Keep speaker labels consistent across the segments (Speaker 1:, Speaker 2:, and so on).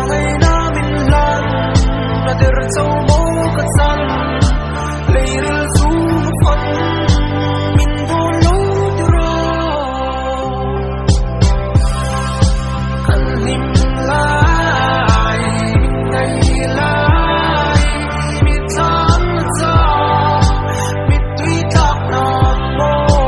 Speaker 1: ngày na min lan na der châu mô cất san lấy rêu du phân min vô lâu tiro cần lim lại ngày lại mi tan ra mi tuy tak nam mô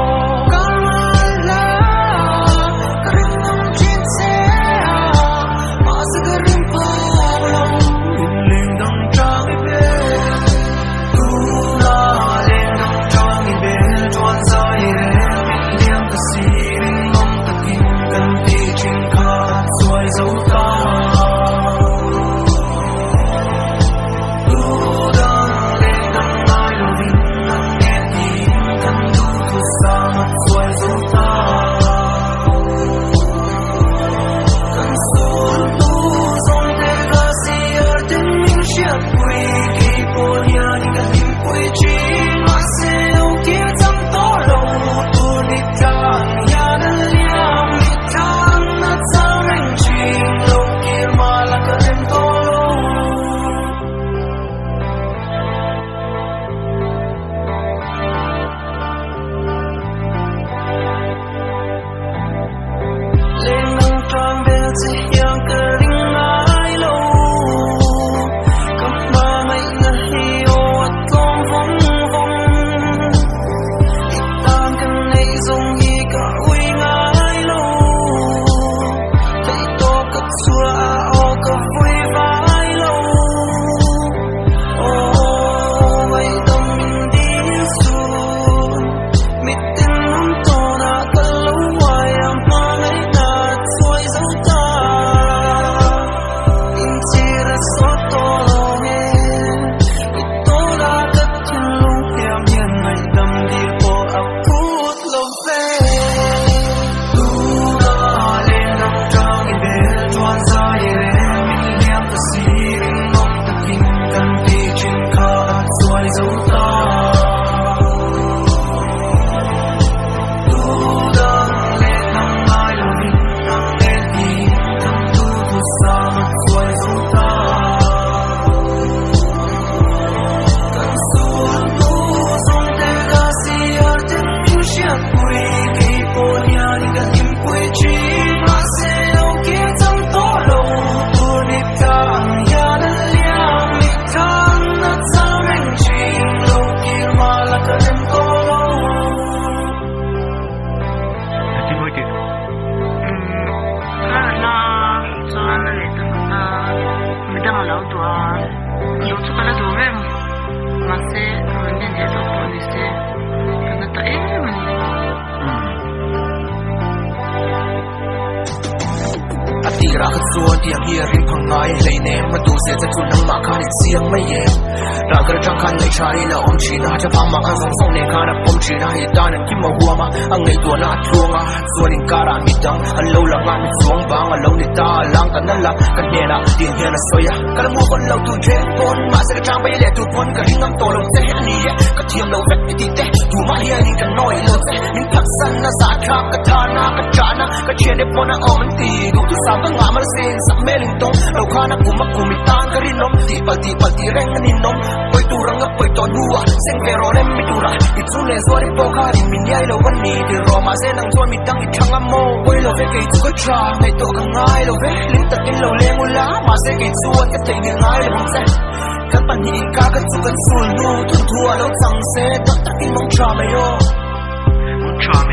Speaker 2: chuan Thiam hi ring phang ngai lei ne ma tu se cha chun nang ma kha ni chiang mai ye ra gar chang khan nei chai la om chi na cha phang ma khan song song ne kha na pom chi na hi ta nan kim ma huwa ma ang nei tu na thunga chuan in kara mi dang an lo la ngan chuang bang a lo ni ta lang kan na la kan ne na tin he na soya kal mu kon lo tu chen pon ma se ka chang bai le tu pon ka ring am to lo se ni ye ka thiam lo vet ti te tu ma hi ni kan noi lo se min phak san na sa kha ka tha na ka cha na ka chen de pon na om ti du tu sa ka nga ma se sa me ling tong lo kha na kuma kumi tan ka rin nom ti pa ti reng ni nom poi tu rang poi to nuwa seng ve ro rem mi tu ra ti chu le so ri po kha ri min yai lo wan ni ti ro ma se nang chuan mi tang i thang am mo poi lo ve ke chu ka tra nei to ka ngai lo ve ling ta tin lo le mu la ma se ke chuan ka te ni ngai lo se kan pan hi ka kan chu kan sul nu thun thua lo chang se tak tak in mong tra me yo mong tra me